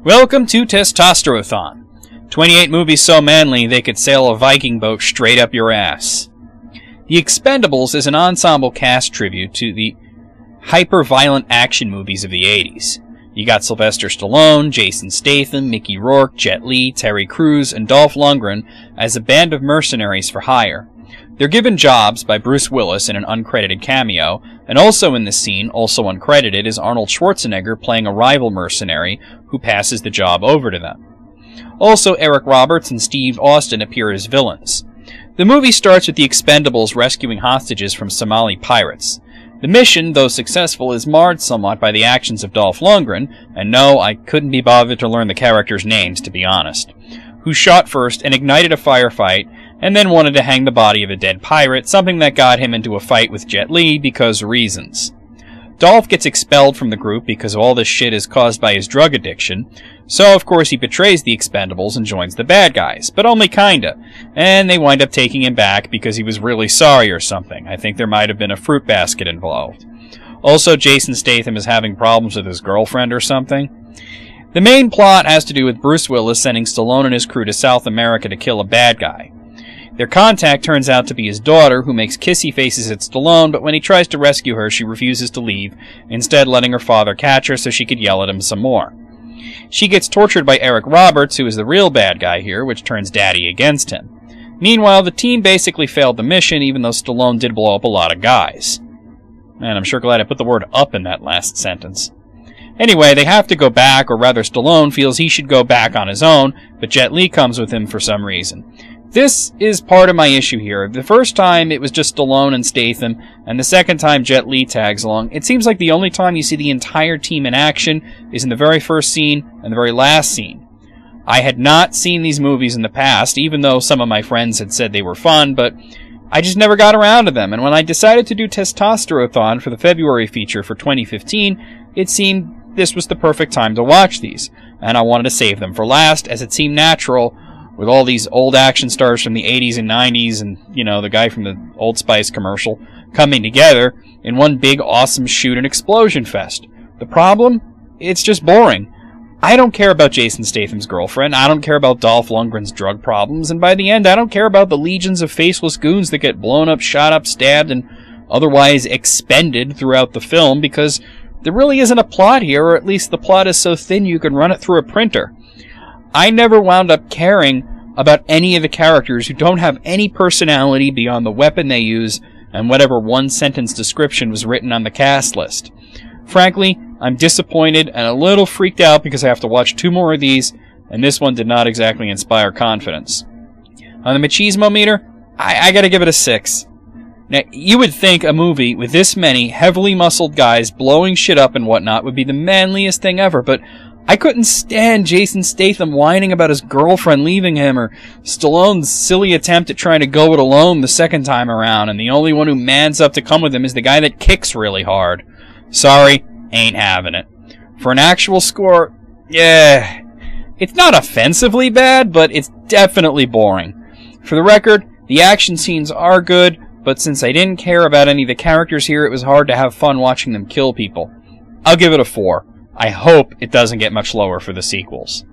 Welcome to Testosterothon. 28 movies so manly they could sail a Viking boat straight up your ass. The Expendables is an ensemble cast tribute to the hyper-violent action movies of the 80s. You got Sylvester Stallone, Jason Statham, Mickey Rourke, Jet Li, Terry Crews, and Dolph Lundgren as a band of mercenaries for hire. They're given jobs by Bruce Willis in an uncredited cameo, and also in this scene, also uncredited, is Arnold Schwarzenegger playing a rival mercenary who passes the job over to them. Also, Eric Roberts and Steve Austin appear as villains. The movie starts with the Expendables rescuing hostages from Somali pirates. The mission, though successful, is marred somewhat by the actions of Dolph Lundgren, and no, I couldn't be bothered to learn the characters' names, to be honest, who shot first and ignited a firefight, and then wanted to hang the body of a dead pirate, something that got him into a fight with Jet Li because reasons. Dolph gets expelled from the group because all this shit is caused by his drug addiction, so of course he betrays the Expendables and joins the bad guys, but only kinda, and they wind up taking him back because he was really sorry or something. I think there might have been a fruit basket involved. Also, Jason Statham is having problems with his girlfriend or something. The main plot has to do with Bruce Willis sending Stallone and his crew to South America to kill a bad guy. Their contact turns out to be his daughter, who makes kissy faces at Stallone, but when he tries to rescue her, she refuses to leave, instead letting her father catch her so she could yell at him some more. She gets tortured by Eric Roberts, who is the real bad guy here, which turns Daddy against him. Meanwhile, the team basically failed the mission, even though Stallone did blow up a lot of guys. Man, I'm sure glad I put the word up in that last sentence. Anyway, they have to go back, or rather Stallone feels he should go back on his own, but Jet Li comes with him for some reason. This is part of my issue here. The first time it was just Stallone and Statham, and the second time Jet Li tags along. It seems like the only time you see the entire team in action is in the very first scene and the very last scene. I had not seen these movies in the past, even though some of my friends had said they were fun, but I just never got around to them, and when I decided to do Testosterothon for the February feature for 2015, it seemed this was the perfect time to watch these, and I wanted to save them for last, as it seemed natural with all these old action stars from the 80s and 90s and, you know, the guy from the Old Spice commercial coming together in one big awesome shoot and explosion fest. The problem? It's just boring. I don't care about Jason Statham's girlfriend, I don't care about Dolph Lundgren's drug problems, and by the end I don't care about the legions of faceless goons that get blown up, shot up, stabbed, and otherwise expended throughout the film, because there really isn't a plot here, or at least the plot is so thin you can run it through a printer. I never wound up caring about any of the characters who don't have any personality beyond the weapon they use and whatever one-sentence description was written on the cast list. Frankly, I'm disappointed and a little freaked out because I have to watch 2 more of these, and this one did not exactly inspire confidence. On the machismo meter, I gotta give it a 6. Now, you would think a movie with this many heavily muscled guys blowing shit up and whatnot would be the manliest thing ever, but I couldn't stand Jason Statham whining about his girlfriend leaving him, or Stallone's silly attempt at trying to go it alone the second time around, and the only one who mans up to come with him is the guy that kicks really hard. Sorry, ain't having it. For an actual score, yeah, it's not offensively bad, but it's definitely boring. For the record, the action scenes are good, but since I didn't care about any of the characters here, it was hard to have fun watching them kill people. I'll give it a 4. I hope it doesn't get much lower for the sequels.